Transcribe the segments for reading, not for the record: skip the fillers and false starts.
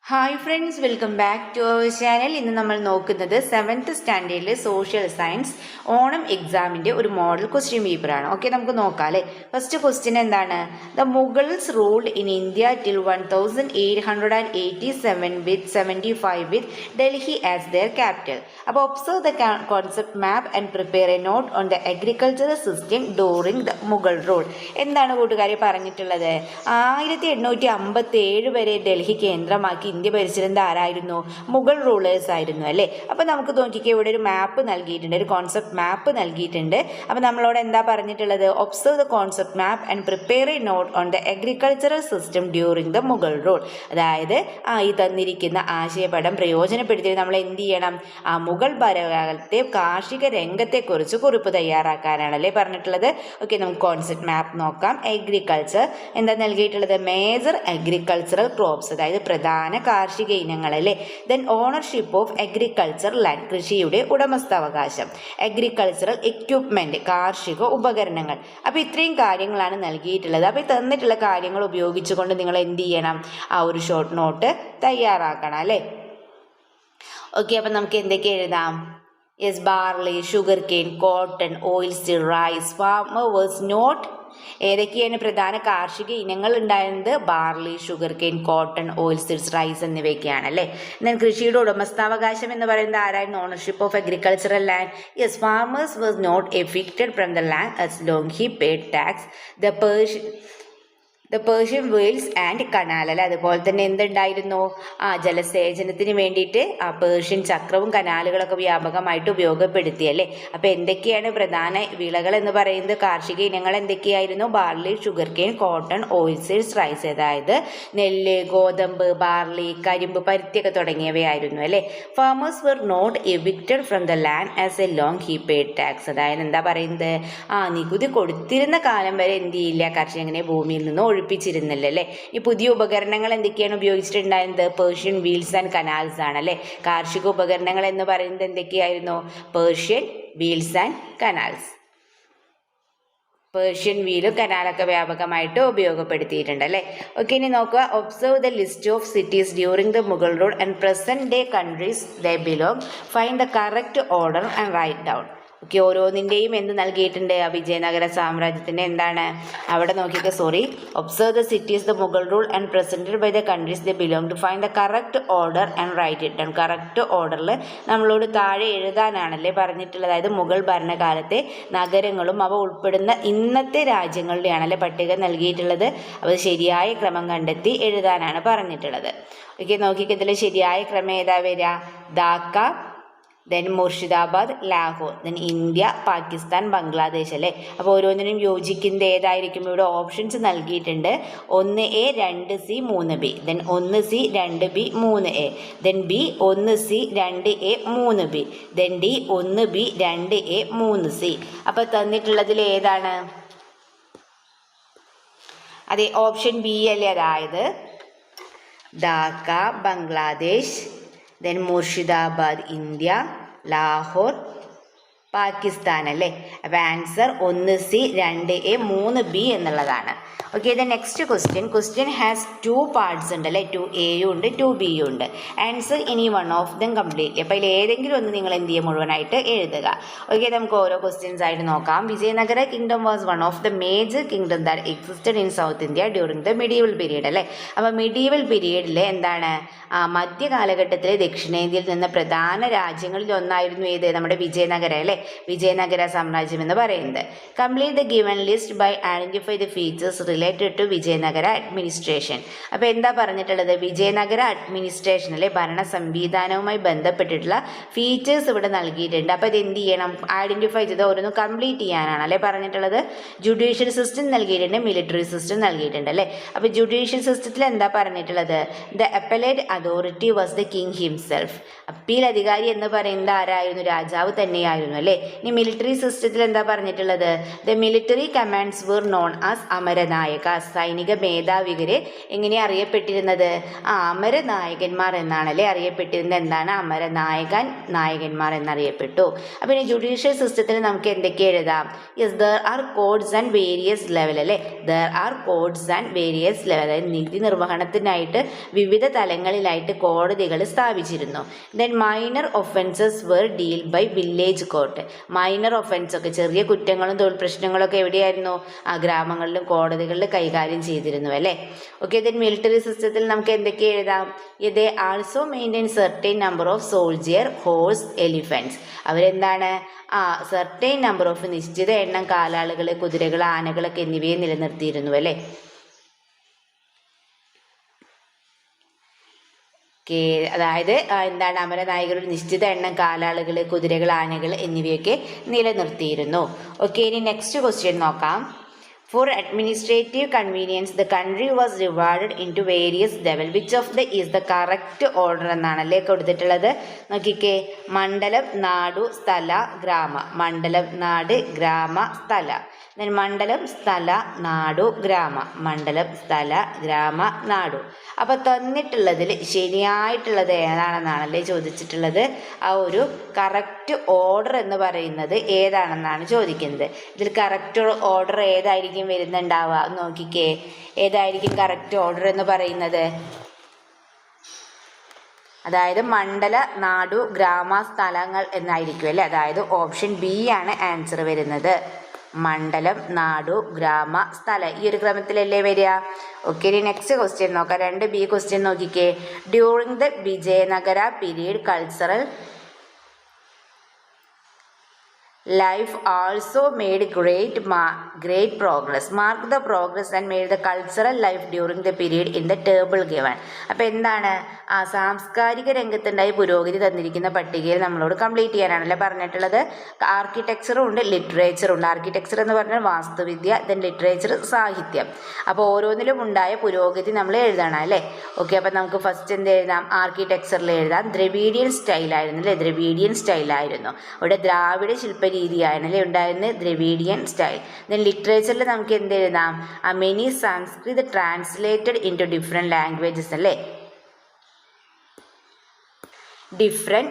Hi friends, welcome back to our channel. ഇന്ന് നമ്മൾ നോക്കുന്നത് 7th സ്റ്റാൻഡേർഡിലെ സോഷ്യൽ സയൻസ് ഓണം എക്സാമിൻ്റെ ഒരു മോഡൽ ക്വസ്റ്റ്യൻ പേപ്പറാണ്. ഓക്കെ, നമുക്ക് നോക്കാം അല്ലേ. ഫസ്റ്റ് ക്വസ്റ്റ്യൻ എന്താണ്? The Mughals ruled in India till 1887 with 75 with Delhi as their capital. അപ്പോൾ observe the concept map and prepare a note on the agricultural system during the Mughal rule. എന്താണ് കൂട്ടുകാരെ പറഞ്ഞിട്ടുള്ളത്? 1857 വരെ ഡൽഹി കേന്ദ്രമാക്കി ഇന്ത്യ ഭരിച്ചിരുന്നത് ആരായിരുന്നു? മുഗൾ റൂളേഴ്സ് ആയിരുന്നു അല്ലേ. അപ്പോൾ നമുക്ക് നോക്കിക്കേ, ഇവിടെ ഒരു മാപ്പ് നൽകിയിട്ടുണ്ട്, ഒരു കോൺസെപ്റ്റ് മാപ്പ് നൽകിയിട്ടുണ്ട്. അപ്പോൾ നമ്മളോട് എന്താ പറഞ്ഞിട്ടുള്ളത്? Observe the concept map and prepare a note on the agricultural system during the Mughal rule. അതായത് ഈ തന്നിരിക്കുന്ന ആശയപടം പ്രയോജനപ്പെടുത്തി നമ്മൾ എന്ത് ചെയ്യണം? മുഗൾ ഭരണകാലത്തെ കാർഷിക രംഗത്തെക്കുറിച്ച് കുറിപ്പ് തയ്യാറാക്കാനാണല്ലേ പറഞ്ഞിട്ടുള്ളത്. ഓക്കെ, നമുക്ക് കോൺസെപ്റ്റ് മാപ്പ് നോക്കാം. അഗ്രികൾച്ചർ എന്താ നൽകിയിട്ടുള്ളത്? മേജർ അഗ്രികൾച്ചറൽ ക്രോപ്സ്, അതായത് പ്രധാന കാർഷിക ഇനങ്ങൾ അല്ലേ. Then ownership of agriculture land, കൃഷിയുടെ ഉടമസ്ഥാവകാശം. അഗ്രികൾച്ചറൽ എക്യുപ്മെന്റ്, കാർഷിക ഉപകരണങ്ങൾ. അപ്പോൾ ഇത്രയും കാര്യങ്ങളാണ് നൽകിയിട്ടുള്ളത്. അപ്പോൾ തന്നിട്ടുള്ള കാര്യങ്ങൾ ഉപയോഗിച്ചുകൊണ്ട് നിങ്ങൾ എന്ത് ചെയ്യണം? ഒരു ഷോർട്ട് നോട്ട് തയ്യാറാക്കണം അല്ലേ. ഓക്കെ, അപ്പം നമുക്ക് എന്തൊക്കെ എഴുതാം? Yes, barley, sugar cane, cotton, oil seed, rice. Farmer was not. ഏതൊക്കെയാണ് പ്രധാന കാർഷിക ഇനങ്ങൾ ഉണ്ടായിരുന്നത്? Barley, sugar cane, cotton, oil seeds, rice എന്നിവയൊക്കെയാണ് അല്ലേ. എന്നാൽ കൃഷിയുടെ ഉടമസ്ഥാവകാശം എന്ന് പറയുന്നത് ആരായിരുന്നു? Ownership of agricultural land. Yes, farmers was not evicted from the land as long he paid tax. The Persian wheels and canal അല്ലെ. അതുപോലെ തന്നെ എന്തുണ്ടായിരുന്നു? ജലസേചനത്തിന് വേണ്ടിയിട്ട് പേർഷ്യൻ ചക്രവും കനാലുകളൊക്കെ വ്യാപകമായിട്ട് ഉപയോഗപ്പെടുത്തി അല്ലേ. അപ്പോൾ എന്തൊക്കെയാണ് പ്രധാന വിളകൾ എന്ന് പറയുന്നത്? കാർഷിക ഇനങ്ങൾ എന്തൊക്കെയായിരുന്നു? Barley, sugar cane, cotton, oil seeds, rice. അതായത് നെല്ല്, ഗോതമ്പ്, ബാർലി, കരിമ്പ്, പരുത്തിയൊക്കെ തുടങ്ങിയവയായിരുന്നു അല്ലേ. Farmers were not evicted from the land as a long he paid tax. അതായത് എന്താ പറയുന്നത്? നികുതി കൊടുത്തിരുന്ന കാലം വരെ എന്ത് ചെയ്യില്ല? കർഷകനെ ഭൂമിയിൽ നിന്ന് ഒഴിപ്പിച്ചിരുന്നില്ല അല്ലേ. ഈ പുതിയ ഉപകരണങ്ങൾ എന്തൊക്കെയാണ് ഉപയോഗിച്ചിട്ടുണ്ടായിരുന്നത്? പേർഷ്യൻ വീൽസ് ആൻഡ് കനാൽസ് ആണ് അല്ലേ. കാർഷിക ഉപകരണങ്ങൾ എന്ന് പറയുന്നത് എന്തൊക്കെയായിരുന്നു? Persian wheels and canals. Persian വീലും കനാലൊക്കെ വ്യാപകമായിട്ട് ഉപയോഗപ്പെടുത്തിയിട്ടുണ്ട് അല്ലേ. ഓക്കെ, ഇനി നോക്കുക. Observe the list of cities during the Mughal rule and present day countries they belong. Find the correct order and write down. Okay, ഓരോന്നിൻ്റെയും എന്ത് നൽകിയിട്ടുണ്ട്? വിജയനഗര സാമ്രാജ്യത്തിൻ്റെ എന്താണ് അവിടെ നോക്കിയിട്ട്? Observe the cities the Mughal rule and presented by the countries the belong to. Find the correct order and write it down. Correct ഓർഡറിൽ നമ്മളോട് താഴെ എഴുതാനാണല്ലേ പറഞ്ഞിട്ടുള്ളത്. അതായത് മുഗൾ ഭരണകാലത്തെ നഗരങ്ങളും അവ ഉൾപ്പെടുന്ന ഇന്നത്തെ രാജ്യങ്ങളുടെയാണല്ലേ പട്ടിക നൽകിയിട്ടുള്ളത്. അത് ശരിയായ ക്രമം കണ്ടെത്തി എഴുതാനാണ് പറഞ്ഞിട്ടുള്ളത്. ഓക്കെ, നോക്കിയിട്ട് ഇതിൽ ശരിയായ ക്രമം ഏതാ വരിക? Dhaka, then Murshidabad, Lahore, then India, Pakistan, Bangladesh അല്ലേ. അപ്പോൾ ഓരോന്നിനും യോജിക്കുന്നത് ഏതായിരിക്കും? ഇവിടെ ഓപ്ഷൻസ് നൽകിയിട്ടുണ്ട്. 1A 2C 3B, then 1C 2B 3A, then B 1C 2A 3B, then D 1B 2A 3C. അപ്പോൾ തന്നിട്ടുള്ളതിൽ ഏതാണ്? അതെ, ഓപ്ഷൻ ബി അല്ലേ. അതായത് ധാക്ക ബംഗ്ലാദേശ്, ദെൻ മുർഷിദാബാദ് ഇന്ത്യ, ലാഹോർ പാകിസ്ഥാൻ അല്ലേ. അപ്പോൾ ആൻസർ 1C 2A 3B എന്നുള്ളതാണ്. Okay, the next question has 2 parts ഉണ്ട് അല്ലേ. 2Aയും ഉണ്ട് 2Bയും ഉണ്ട്. Answer any one of them completely. അപ്പോൾ അതിൽ ഏതെങ്കിലും ഒന്ന് നിങ്ങൾ എന്ത് ചെയ്യുക? മുഴുവനായിട്ട് എഴുതുക. ഓക്കെ, നമുക്ക് ഓരോ ക്വസ്റ്റ്യൻസ് ആയിട്ട് നോക്കാം. Vijayanagara kingdom was one of the major kingdom that existed in south India during the medieval period അല്ലേ. അപ്പോൾ മിഡീവൽ പീരീഡിൽ എന്താണ്? മധ്യ കാലഘട്ടത്തിലെ ദക്ഷിണേന്ത്യയിൽ നിന്ന് പ്രധാന രാജ്യങ്ങളിൽ ഒന്നായിരുന്നു ഏത്? നമ്മുടെ വിജയനഗര അല്ലേ. വിജയനഗര സാമ്രാജ്യം എന്ന് പറയുന്നത്. Complete the given list by identify the features related to Vijayanagara administration. അപ്പോൾ എന്താ പറഞ്ഞിട്ടുള്ളത്? വിജയനഗര അഡ്മിനിസ്ട്രേഷൻ അല്ലെ, ഭരണ സംവിധാനവുമായി ബന്ധപ്പെട്ടിട്ടുള്ള ഫീച്ചേഴ്സ് ഇവിടെ നൽകിയിട്ടുണ്ട്. അപ്പോൾ ഇത് എന്ത് ചെയ്യണം? ഐഡന്റിഫൈ ചെയ്ത് ഓരോന്നും കംപ്ലീറ്റ് ചെയ്യാനാണ് അല്ലേ പറഞ്ഞിട്ടുള്ളത്. ജുഡീഷ്യൽ സിസ്റ്റം നൽകിയിട്ടുണ്ട്, മിലിറ്ററി സിസ്റ്റം നൽകിയിട്ടുണ്ട് അല്ലേ. അപ്പോൾ ജുഡീഷ്യൽ സിസ്റ്റത്തിൽ എന്താ പറഞ്ഞിട്ടുള്ളത്? The appellate authority was the king himself. Appeal അധികാരി എന്ന് പറയുന്നത് ആരായിരുന്നു? രാജാവ് തന്നെയായിരുന്നു അല്ലേ. അല്ലേ. ഇനി മിലിറ്ററി സിസ്റ്റത്തിൽ എന്താ പറഞ്ഞിട്ടുള്ളത്? The military commands were known as Amaranayaka. സൈനിക മേധാവികര് എങ്ങനെയാണ് അറിയപ്പെട്ടിരുന്നത്? അമരനായകന്മാർ എന്നാണല്ലേ അറിയപ്പെട്ടിരുന്നത്. എന്താണ്? നായകന്മാർ എന്നറിയപ്പെട്ടു. അപ്പോൾ ഇനി ജുഡീഷ്യൽ സിസ്റ്റത്തിൽ നമുക്ക് എന്തൊക്കെ എഴുതാം? Yes, there are courts and various level അല്ലേ. There are courts and various level, അതായത് നീതി നിർവഹണത്തിനായിട്ട് വിവിധ തലങ്ങളിലായിട്ട് കോടതികൾ സ്ഥാപിച്ചിരുന്നു. Then minor offences were deal by village court. Minor offence ഒക്കെ, ചെറിയ കുറ്റങ്ങളും തൊഴിൽ പ്രശ്നങ്ങളൊക്കെ എവിടെയായിരുന്നു? ആ ഗ്രാമങ്ങളിലും കോടതികളിലും കൈകാര്യം ചെയ്തിരുന്നു അല്ലേ. ഓക്കെ, ദെൻ മിലിറ്ററി സിസ്റ്റത്തിൽ നമുക്ക് എന്തൊക്കെ എഴുതാം? ദേ also maintain certain number of soldier, horse, elephants. അവരെന്താണ്? സെർട്ടൈൻ നമ്പർ ഓഫ്, നിശ്ചിത എണ്ണം കാലാളുകൾ, കുതിരകൾ, ആനകളൊക്കെ എന്നിവയെ നിലനിർത്തിയിരുന്നു അല്ലേ. അതായത് എന്താണ്? അമരനായകരുടെ നിശ്ചിത എണ്ണം കാലാളുകൾ, കുതിരകൾ, ആനകൾ എന്നിവയൊക്കെ നിലനിർത്തിയിരുന്നു. ഓക്കെ, ഇനി നെക്സ്റ്റ് ക്വസ്റ്റ്യൻ നോക്കാം. For administrative convenience, the country was divided into various levels. Which of the is the correct order എന്നാണല്ലേ കൊടുത്തിട്ടുള്ളത്? നോക്കിക്കേ, മണ്ഡലം, നാടു, സ്ഥല, ഗ്രാമ. മണ്ഡലം, നാട്, ഗ്രാമ, സ്ഥല. then മണ്ഡലം, സ്ഥല, നാടു, ഗ്രാമ. മണ്ഡലം, സ്ഥല, ഗ്രാമ, നാടു. അപ്പോൾ തന്നിട്ടുള്ളതിൽ ശരിയായിട്ടുള്ളത് ഏതാണെന്നാണല്ലേ ചോദിച്ചിട്ടുള്ളത്. ആ ഒരു കറക്റ്റ് ഓർഡർ എന്ന് പറയുന്നത് ഏതാണെന്നാണ് ചോദിക്കുന്നത്. ഇതിൽ കറക്റ്റ് ഓർഡർ ഏതായിരിക്കും വരുന്നുണ്ടാവുക? നോക്കിക്കേ, ഏതായിരിക്കും കറക്റ്റ് ഓർഡർ എന്ന് പറയുന്നത്? അതായത് മണ്ഡല, നാടു, ഗ്രാമ, സ്ഥലങ്ങൾ എന്നായിരിക്കും അല്ലേ. അതായത് ഓപ്ഷൻ ബി ആണ് ആൻസർ വരുന്നത്. മണ്ഡലം, നാടു, ഗ്രാമ, സ്ഥല, ഈ ഒരു ക്രമത്തിലല്ലേ വരിക. ഓക്കെ, ഇനി നെക്സ്റ്റ് ക്വസ്റ്റ്യൻ നോക്കാം. 2B ക്വസ്റ്റ്യൻ നോക്കിക്കേ. During the Vijayanagara period cultural life also made great progress. Mark the progress and made the cultural life during the period in the table given. അപ്പോൾ എന്താണ്? സാംസ്കാരിക രംഗത്തുണ്ടായി പുരോഗതി തന്നിരിക്കുന്ന പട്ടികയിൽ നമ്മളോട് കംപ്ലീറ്റ് ചെയ്യാനാണല്ലേ പറഞ്ഞിട്ടുള്ളത്. ആർക്കിടെക്ചറും ഉണ്ട്, ലിറ്ററേച്ചറും ഉണ്ട്. ആർക്കിടെക്ചർ എന്ന് പറഞ്ഞാൽ വാസ്തുവിദ്യ, ദെൻ ലിറ്ററേച്ചർ സാഹിത്യം. അപ്പോൾ ഓരോന്നിലും ഉണ്ടായ പുരോഗതി നമ്മൾ എഴുതണം അല്ലേ. ഓക്കെ, അപ്പോൾ നമുക്ക് ഫസ്റ്റ് എന്ത് എഴുതാം? ആർക്കിടെക്ചറിൽ എഴുതാം. ദ്രവീഡിയൻ സ്റ്റൈലായിരുന്നു അല്ലേ. ദ്രവീഡിയൻ സ്റ്റൈലായിരുന്നു. ഇവിടെ ദ്രാവിഡ ശില്പരീതിയാണല്ലേ ഉണ്ടായിരുന്നത്, ദ്രവീഡിയൻ സ്റ്റൈൽ. ദെൻ ലിറ്ററേച്ചറിൽ നമുക്ക് എന്ത് എഴുതാം? Many Sanskrit translated into different languages അല്ലേ. different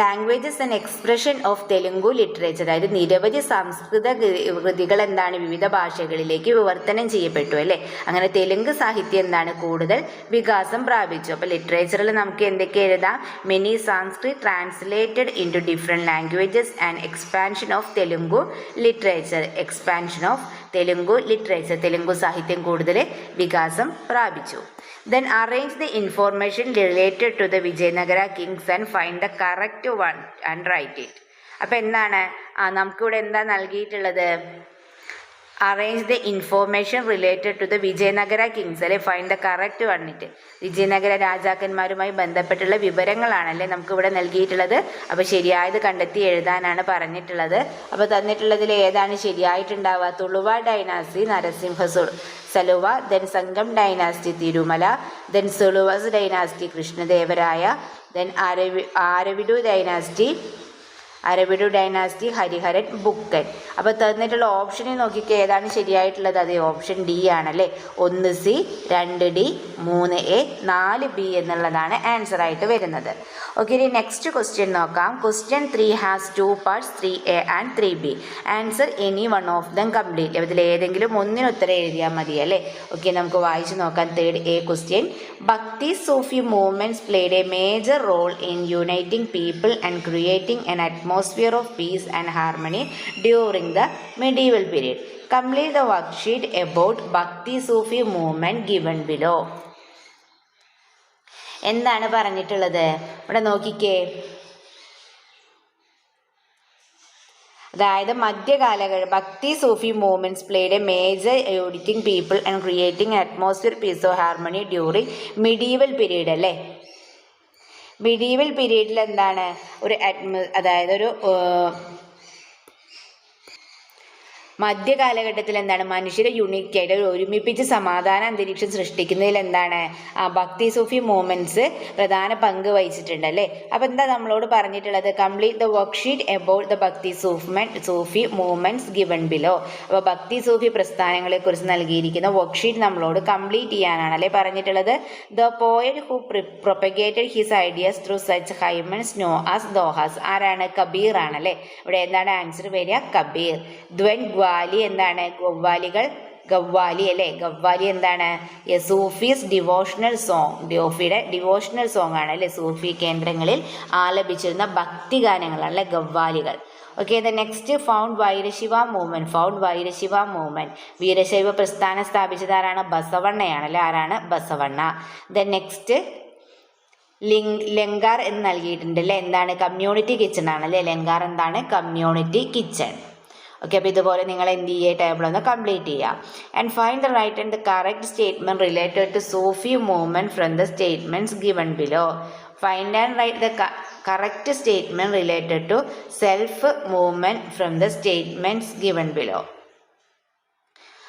languages and expression of Telugu literature. അതായത് നിരവധി സംസ്കൃത കൃതികൾ എന്താണ്? വിവിധ ഭാഷകളിലേക്ക് വിവർത്തനം ചെയ്യപ്പെട്ടു അല്ലേ. അങ്ങനെ തെലുങ്ക് സാഹിത്യം എന്താണ്? കൂടുതൽ വികാസം പ്രാപിച്ചു. അപ്പോൾ ലിറ്ററേച്ചറിൽ നമുക്ക് എന്തൊക്കെ എഴുതാം? Many Sanskrit translated into different languages and expansion of Telugu literature. Expansion of Telugu literature, Telugu സാഹിത്യം കൂടുതൽ വികാസം പ്രാപിച്ചു. Then arrange the information related to the Vijayanagara kings and find the correct one and write it. അപ്പോൾ എന്താണ്? നമുക്കിവിടെ എന്താ നൽകിയിട്ടുള്ളത്? Arrange the information related to the Vijayanagara kings അല്ലെ. ഫൈൻഡ് ദ കറക്റ്റ് വണ്ണിട്ട്. വിജയനഗര രാജാക്കന്മാരുമായി ബന്ധപ്പെട്ടുള്ള വിവരങ്ങളാണല്ലേ നമുക്കിവിടെ നൽകിയിട്ടുള്ളത്. അപ്പോൾ ശരിയായത് കണ്ടെത്തി എഴുതാനാണ് പറഞ്ഞിട്ടുള്ളത്. അപ്പോൾ തന്നിട്ടുള്ളതിൽ ഏതാണ് ശരിയായിട്ടുണ്ടാവുക? Tuluva dynasty Narasimha Saluva, then Sangama dynasty Tirumala, then Suluvas dynasty Krishnadevaraya, then Aravidu dynasty Hariharan Bukkan. അപ്പോൾ തന്നിട്ടുള്ള ഓപ്ഷനിൽ നോക്കിയിട്ട് ഏതാണ് ശരിയായിട്ടുള്ളത്? അത് ഓപ്ഷൻ ഡി ആണല്ലേ. 1C, 2D, 3A, 4B എന്നുള്ളതാണ് ആൻസർ ആയിട്ട് വരുന്നത്. ഓക്കെ, ഇനി നെക്സ്റ്റ് ക്വസ്റ്റ്യൻ നോക്കാം. Question 3 has 2 parts, 3A and 3B. Answer any one of them complete. ഇതിൽ ഏതെങ്കിലും ഒന്നിന് ഉത്തരം എഴുതിയാൽ മതി അല്ലേ. ഓക്കെ, നമുക്ക് വായിച്ചു നോക്കാം. 3A question. Bhakti Sufi movements played a major role in uniting people and creating an atmosphere of peace and harmony during the medieval period. Complete the worksheet about Bhakti Sufi movement given below. എന്താണ് പറഞ്ഞിട്ടുള്ളത്? ഇവിടെ നോക്കിക്കേ. അതായത് മധ്യകാലങ്ങളിൽ Bhakti Sufi movements played a major uniting people and creating atmosphere peace of harmony during medieval period അല്ലേ. Medieval പീരീഡിൽ എന്താണ്? അതായത് ഒരു മധ്യകാലഘട്ടത്തിൽ എന്താണ് മനുഷ്യരെ യുണീക്കായിട്ട് ഒരുമിപ്പിച്ച് സമാധാന അന്തരീക്ഷം സൃഷ്ടിക്കുന്നതിൽ എന്താണ് ഭക്തി സൂഫി മൂവ്മെന്റ്സ് പ്രധാന പങ്ക് വഹിച്ചിട്ടുണ്ട് അല്ലേ. അപ്പം എന്താ നമ്മളോട് പറഞ്ഞിട്ടുള്ളത്? Complete the worksheet about the ഭക്തി സൂഫി മൂവ്മെന്റ്സ് ഗിവൺ ബിലോ. അപ്പോൾ ഭക്തി സൂഫി പ്രസ്ഥാനങ്ങളെ കുറിച്ച് നൽകിയിരിക്കുന്ന വർക്ക്ഷീറ്റ് നമ്മളോട് കംപ്ലീറ്റ് ചെയ്യാനാണ് അല്ലേ പറഞ്ഞിട്ടുള്ളത്. The poet who propagated his ideas through such hymns know as dohas. ആരാണ്? കബീർ ആണ് അല്ലേ. ഇവിടെ എന്താണ് ആൻസർ വരിക? കബീർ. ദ്വൻ ഗ്വാലി എന്താണ്? ഗവ്വാലി അല്ലേ. ഗവ്വാലി എന്താണ്? Sufis devotional song. സൂഫിയുടെ ഡിവോഷണൽ സോങ് ആണ് അല്ലേ. സൂഫി കേന്ദ്രങ്ങളിൽ ആലപിച്ചിരുന്ന ഭക്തി ഗാനങ്ങളാണ് അല്ലെ ഗവ്വാലികൾ. Okay, the next found Veerashaiva movement. Veerashaiva പ്രസ്ഥാനം സ്ഥാപിച്ചത് ആരാണ്? ബസവണ്ണയാണ് അല്ലെ. ആരാണ്? ബസവണ്ണ. ദ നെക്സ്റ്റ് ലങ്കാർ എന്ന് നൽകിയിട്ടുണ്ട് അല്ലേ. എന്താണ്? കമ്മ്യൂണിറ്റി കിച്ചൺ ആണ് അല്ലേ. ലങ്കാർ എന്താണ്? Community kitchen. ഓക്കെ, അപ്പോൾ ഇതുപോലെ നിങ്ങൾ എന്ത് ചെയ്യുക? ടേബിൾ ഒന്ന് കംപ്ലീറ്റ് ചെയ്യാം. And find the right and the correct statement related to Sufi movement from the statements given below. Find and write the correct statement related to self movement from the statements given below.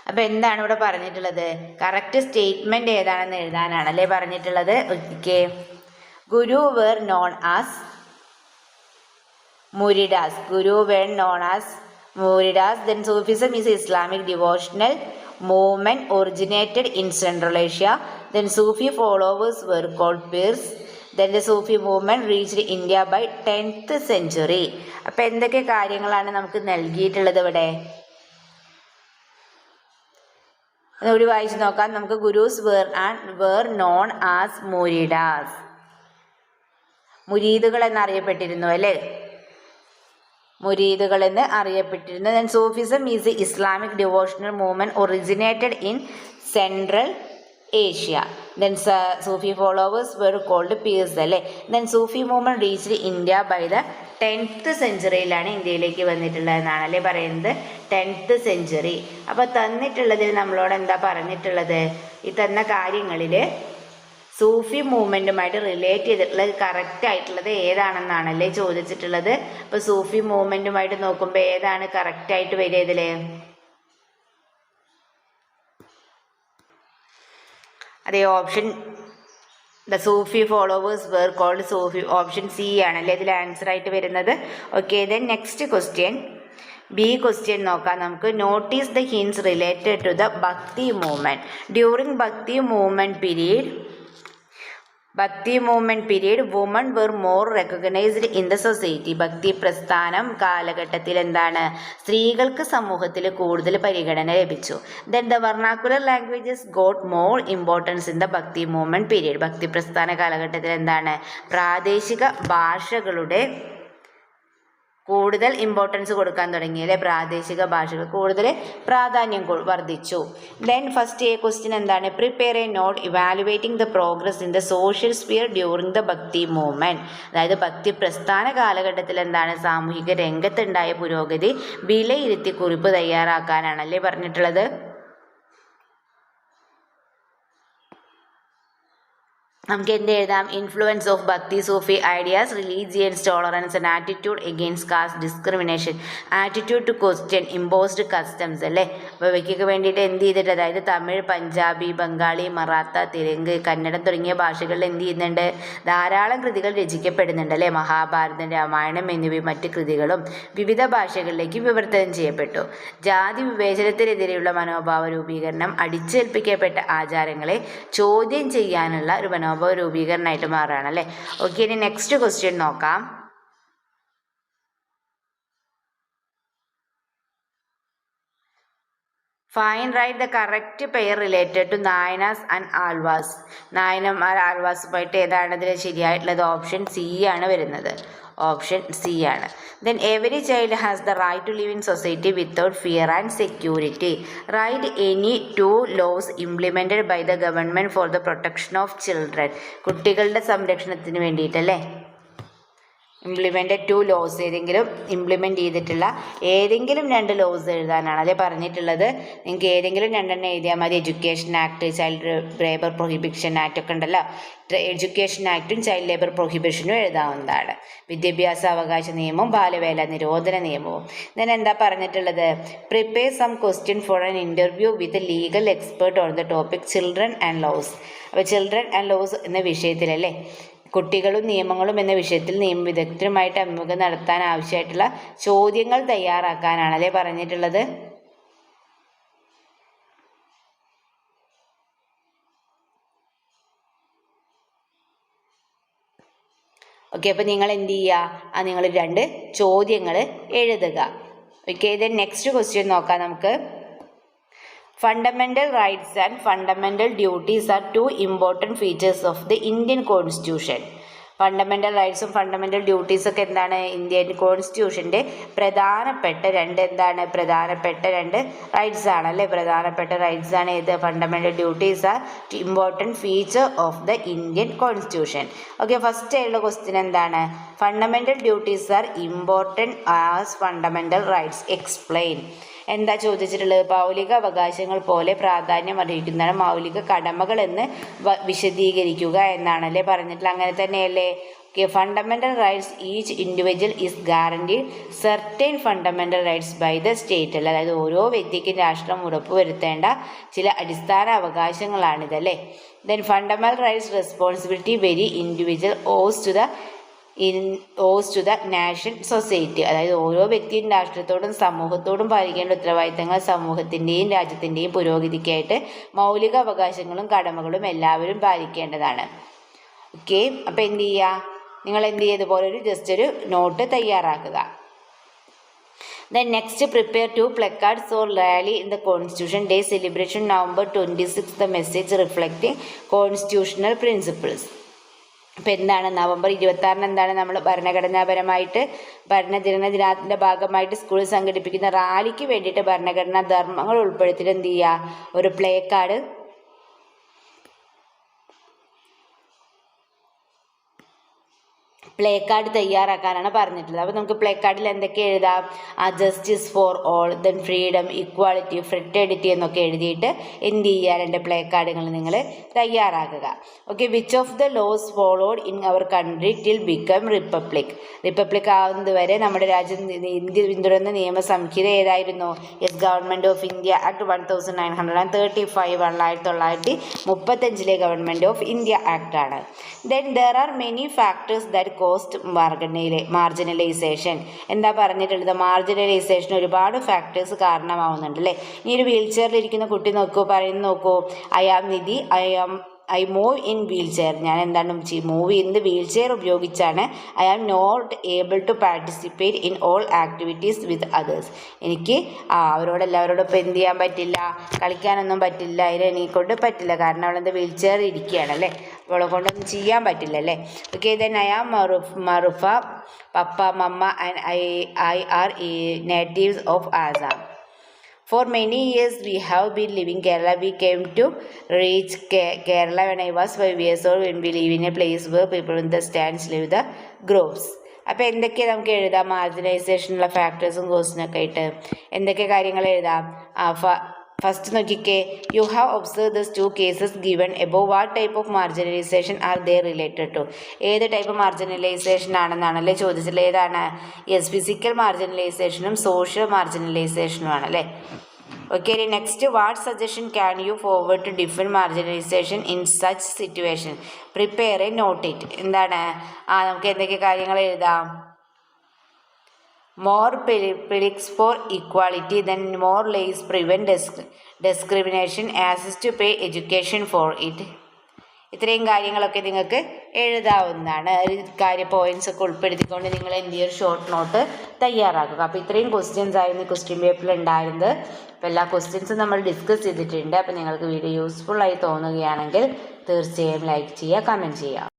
അപ്പോൾ എന്താണ് ഇവിടെ പറഞ്ഞിട്ടുള്ളത്? Correct statement ഏതാണെന്ന് എഴുതാനാണ് അല്ലേ പറഞ്ഞിട്ടുള്ളത്. Okay, guru were known as murids. Then Sufism is an Islamic devotional movement originated in Central Asia. Then Sufi followers were called Pirs. Then the Sufi movement reached India by 10th century. അപ്പോൾ എന്തൊക്കെ കാര്യങ്ങളാണ് നമുക്ക് നൽകിയിട്ടുള്ളത് ഇവിടെ? അതുകൂടി വായിച്ച് നോക്കാം. നമുക്ക് gurus were known as murids. മുരീദുകൾ എന്നറിയപ്പെട്ടിരുന്നു അല്ലേ. മുരീദുകൾ എന്ന് അറിയപ്പെട്ടിരുന്നു. Then Sufism is a Islamic devotional movement originated in Central Asia. Then Sufi followers were called pirs അല്ലേ. Then Sufi movement reached India by the 10th സെഞ്ചുറിയിലാണ് ഇന്ത്യയിലേക്ക് വന്നിട്ടുള്ളതെന്നാണ് അല്ലേ പറയുന്നത്. 10th century. അപ്പോൾ തന്നിട്ടുള്ളതിൽ നമ്മളോട് എന്താ പറഞ്ഞിട്ടുള്ളത്? ഈ തന്ന കാര്യങ്ങളിൽ സൂഫി മൂവ്മെൻറ്റുമായിട്ട് റിലേറ്റ് ചെയ്തിട്ടുള്ളത് കറക്റ്റ് ആയിട്ടുള്ളത് ഏതാണെന്നാണല്ലേ ചോദിച്ചിട്ടുള്ളത്. അപ്പോൾ സൂഫി മൂവ്മെൻറ്റുമായിട്ട് നോക്കുമ്പോൾ ഏതാണ് കറക്റ്റായിട്ട് വരിക ഇതിൽ? അതേ, option the Sufi followers were called Sufi. Option C ആണല്ലേ ഇതിൽ ആൻസർ ആയിട്ട് വരുന്നത്. Okay, then next question, B question നോക്കാം നമുക്ക്. Notice the hints related to the Bhakti movement. During Bhakti movement period woman were more recognised in the society. Bhakti പ്രസ്ഥാനം കാലഘട്ടത്തിൽ എന്താണ്? സ്ത്രീകൾക്ക് സമൂഹത്തിൽ കൂടുതൽ പരിഗണന ലഭിച്ചു. Then the vernacular languages got more importance in the Bhakti movement period. Bhakti പ്രസ്ഥാന കാലഘട്ടത്തിൽ എന്താണ്? പ്രാദേശിക ഭാഷകളുടെ കൂടുതൽ ഇമ്പോർട്ടൻസ് കൊടുക്കാൻ തുടങ്ങി അല്ലെ. പ്രാദേശിക ഭാഷകൾ കൂടുതൽ പ്രാധാന്യം വർദ്ധിച്ചു. ദെൻ ഫസ്റ്റ് എ ക്വസ്റ്റ്യൻ എന്താണ്? Prepare a note evaluating the progress in the social sphere during the Bhakti movement. അതായത് ഭക്തി പ്രസ്ഥാന കാലഘട്ടത്തിൽ എന്താണ്? സാമൂഹിക രംഗത്തുണ്ടായ പുരോഗതി വിലയിരുത്തി കുറിപ്പ് തയ്യാറാക്കാനാണല്ലേ പറഞ്ഞിട്ടുള്ളത്. നമുക്ക് എന്ത് എഴുതാം? Influence of bhakti Sufi ideas, religions, tolerance and attitude against caste discrimination, attitude to question imposed customs അല്ലേ. അപ്പോൾ ഇവയ്ക്കൊക്കെ വേണ്ടിയിട്ട് എന്ത് ചെയ്തിട്ട്, അതായത് തമിഴ്, പഞ്ചാബി, ബംഗാളി, മറാത്ത, തെലുങ്ക്, കന്നഡം തുടങ്ങിയ ഭാഷകളിൽ എന്ത് ചെയ്യുന്നുണ്ട്? ധാരാളം കൃതികൾ രചിക്കപ്പെടുന്നുണ്ട് അല്ലേ. മഹാഭാരതം, രാമായണം എന്നിവയും മറ്റ് കൃതികളും വിവിധ ഭാഷകളിലേക്ക് വിവർത്തനം ചെയ്യപ്പെട്ടു. ജാതി വിവേചനത്തിനെതിരെയുള്ള മനോഭാവ രൂപീകരണം, അടിച്ചേൽപ്പിക്കപ്പെട്ട ആചാരങ്ങളെ ചോദ്യം ചെയ്യാനുള്ള ഒരു രൂപീകരണമായിട്ട് മാറുകയാണ് അല്ലേ. ഓക്കെ, ഇനി നെക്സ്റ്റ് ക്വസ്റ്റ്യൻ നോക്കാം. Find right the correct pair related to Nayanars and Alvars. നായനന്മാർ ആൽവാസുമായിട്ട് ഏതാണ് ഇതിൽ ശരിയായിട്ടുള്ളത്? ഓപ്ഷൻ സി ആണ് വരുന്നത്. ഓപ്ഷൻ സി ആണ്. Then every child has the right to live in society without fear and security. Write any two laws implemented by the government for the protection of children. കുട്ടികളുടെ സംരക്ഷണത്തിന് വേണ്ടിയിട്ടല്ലേ. Implemented 2 loss, ഏതെങ്കിലും implement ചെയ്തിട്ടുള്ള ഏതെങ്കിലും 2 loss എഴുതാനാണ് അല്ലേ പറഞ്ഞിട്ടുള്ളത്. നിങ്ങൾക്ക് ഏതെങ്കിലും 2 എഴുതിയാൽ മതി. Education act, child labour prohibition act ഒക്കെ ഉണ്ടല്ലോ. എഡ്യൂക്കേഷൻ ആക്ടും ചൈൽഡ് ലേബർ പ്രൊഹിബിഷനും എഴുതാവുന്നതാണ്. വിദ്യാഭ്യാസ അവകാശ നിയമവും ബാലവേല നിരോധന നിയമവും. then എന്താ പറഞ്ഞിട്ടുള്ളത്? Prepare some question for an interview with legal expert on the topic children and laws. അപ്പോൾ ചിൽഡ്രൻ ആൻഡ് ലോസ് എന്ന വിഷയത്തിലല്ലേ, കുട്ടികളും നിയമങ്ങളും എന്ന വിഷയത്തിൽ നിയമവിദഗ്ധരുമായിട്ട് അഭിമുഖം നടത്താൻ ആവശ്യമായിട്ടുള്ള ചോദ്യങ്ങൾ തയ്യാറാക്കാനാണല്ലേ പറഞ്ഞിട്ടുള്ളത്. ഓക്കെ, അപ്പോൾ നിങ്ങൾ എന്ത് ചെയ്യുക? നിങ്ങൾ 2 ചോദ്യങ്ങൾ എഴുതുക. ഓക്കെ, ദെൻ നെക്സ്റ്റ് ക്വസ്റ്റ്യൻ നോക്കാം നമുക്ക്. Fundamental rights and fundamental duties are 2 important features of the Indian constitution. Fundamental റൈറ്റ്സും ഫണ്ടമെൻ്റൽ ഡ്യൂട്ടീസും ഒക്കെ എന്താണ്? ഇന്ത്യൻ കോൺസ്റ്റിറ്റ്യൂഷൻ്റെ പ്രധാനപ്പെട്ട 2 റൈറ്റ്സ് ആണ് അല്ലേ. പ്രധാനപ്പെട്ട റൈറ്റ്സ് ആണ് ഏത്? Fundamental duties are important feature of the Indian constitution. Okay, first ആയിട്ടുള്ള ക്വസ്റ്റ്യൻ എന്താണ്? Fundamental duties are important as fundamental rights, explain. എന്താ ചോദിച്ചിട്ടുള്ളത്? മൗലിക അവകാശങ്ങൾ പോലെ പ്രാധാന്യം അർഹിക്കുന്നതാണ് മൗലിക കടമകൾ എന്ന് വിശദീകരിക്കുക എന്നാണല്ലേ പറഞ്ഞിട്ടുള്ളത്. അങ്ങനെ തന്നെയല്ലേ? Okay, fundamental rights each individual is guaranteed certain fundamental rights by the state. അതായത് ഓരോ വ്യക്തിക്കും രാഷ്ട്രം ഉറപ്പുവരുത്തേണ്ട ചില അടിസ്ഥാന അവകാശങ്ങളാണിതല്ലേ. Then fundamental rights responsibility every individual owes to the nation society. അതായത് ഓരോ വ്യക്തിയും രാഷ്ട്രത്തോടും സമൂഹത്തോടും പാലിക്കേണ്ട ഉത്തരവാദിത്തങ്ങൾ സമൂഹത്തിൻ്റെയും രാജ്യത്തിൻ്റെയും പുരോഗതിക്കായിട്ട് മൗലിക അവകാശങ്ങളും കടമകളും എല്ലാവരും പാലിക്കേണ്ടതാണ്. ഓക്കെ, അപ്പോൾ എന്ത് ചെയ്യുക? നിങ്ങൾ എന്ത് ചെയ്യുക? ഇതുപോലെ ജസ്റ്റ് ഒരു നോട്ട് തയ്യാറാക്കുക. Then next, prepare 2 placards or rally in the Constitution Day celebration November 26, the message reflecting constitutional principles. അപ്പോൾ എന്താണ് നവംബർ 26 എന്താണ് നമ്മൾ ഭരണഘടനാപരമായിട്ട് ദിനത്തിൻ്റെ ഭാഗമായിട്ട് സ്കൂളിൽ സംഘടിപ്പിക്കുന്ന റാലിക്ക് വേണ്ടിയിട്ട് ഭരണഘടനാ ധർമ്മങ്ങൾ ഉൾപ്പെടുത്തിയിട്ട് എന്ത് ചെയ്യുക? ഒരു പ്ലേ കാർഡ് തയ്യാറാക്കാനാണ് പറഞ്ഞിട്ടുള്ളത്. അപ്പോൾ നമുക്ക് പ്ലേ കാർഡിൽ എന്തൊക്കെ എഴുതാം? Justice for all, then freedom, equality, fraternity എന്നൊക്കെ എഴുതിയിട്ട് എന്ത് ചെയ്യുക? 2 പ്ലേ കാർഡുകൾ നിങ്ങൾ തയ്യാറാക്കുക. Okay, which of the laws followed in our country till become republic ആവുന്നത് വരെ നമ്മുടെ രാജ്യം ഇന്ത്യ പിന്തുടർന്ന നിയമസംഹിത ഏതായിരുന്നു? Yes, government of India act 1935 1935 government of India act ആണ്. Then there are many factors that caused marginalisation. എന്താ പറഞ്ഞിട്ടുള്ളത്? മാർജിനലൈസേഷൻ ഒരുപാട് ഫാക്ടേഴ്സ് കാരണമാവുന്നുണ്ട് അല്ലേ. ഇനി ഒരു വീൽ ചെയറിലിരിക്കുന്ന കുട്ടി നോക്കൂ, I move in wheel chair. ഞാൻ എന്താണ് മൂവ് ചെയ്യുന്നത്? വീൽ ചെയർ ഉപയോഗിച്ചാണ്. I am not able to participate in all activities with others. എനിക്ക് അവരോടെല്ലാവരോടൊപ്പം എന്ത് ചെയ്യാൻ പറ്റില്ല? കളിക്കാനൊന്നും പറ്റില്ല, അതിനെക്കൊണ്ട് പറ്റില്ല. കാരണം അവളെന്താ വീൽ ചെയർ ഇരിക്കുകയാണല്ലേ, അവളെ കൊണ്ടൊന്നും ചെയ്യാൻ പറ്റില്ലല്ലേ. Okay, then I am Marufa, papa, mama and I are natives of Assam. For many years we have been living Kerala. We came to reach Kerala when I was 5 years old, when we live in a place where people in the stands live the groves. അപ്പോൾ എന്തൊക്കെയാണ് നമുക്ക് എഴുതാം? മാർജിനൈസേഷനുള്ള ഫാക്ടേഴ്സും കോഴ്സിനൊക്കെ ആയിട്ട് എന്തൊക്കെ കാര്യങ്ങൾ എഴുതാം? First നോക്കിക്കേ, you have observe this 2 cases given above. What type of marginalisation are they related to? ഏത് ടൈപ്പ് മാർജിനലൈസേഷൻ ആണെന്നാണല്ലേ ചോദിച്ചിട്ടുള്ളത്. ഏതാണ്? യെസ്, ഫിസിക്കൽ മാർജിനലൈസേഷനും സോഷ്യൽ മാർജിനലൈസേഷനും ആണല്ലേ. Okay, next, what suggestion can you forward to define marginalisation in such situation? Prepare a note it. എന്താണ്? നമുക്ക് എന്തൊക്കെ കാര്യങ്ങൾ എഴുതാം? more predicts for equality than more lays prevent discrimination, access to pay education for it. ഇത്രയും കാര്യങ്ങളൊക്കെ നിങ്ങൾക്ക് എഴുതാവുന്നതാണ്. Points ഒക്കെ ഉൾപ്പെടുത്തിക്കൊണ്ട് നിങ്ങൾ എന്ത് ചെയ്യുക? ഷോർട്ട് നോട്ട് തയ്യാറാക്കുക. അപ്പോൾ ഇത്രയും ക്വസ്റ്റ്യൻസ് ആയിരുന്നു ക്വസ്റ്റ്യൻ പേപ്പറിൽ ഉണ്ടായിരുന്നത്. അപ്പോൾ എല്ലാ ക്വസ്റ്റ്യൻസും നമ്മൾ ഡിസ്കസ് ചെയ്തിട്ടുണ്ട്. അപ്പോൾ നിങ്ങൾക്ക് വീഡിയോ യൂസ്ഫുൾ ആയി തോന്നുകയാണെങ്കിൽ തീർച്ചയായും ലൈക്ക് ചെയ്യുക, കമൻറ്റ് ചെയ്യുക.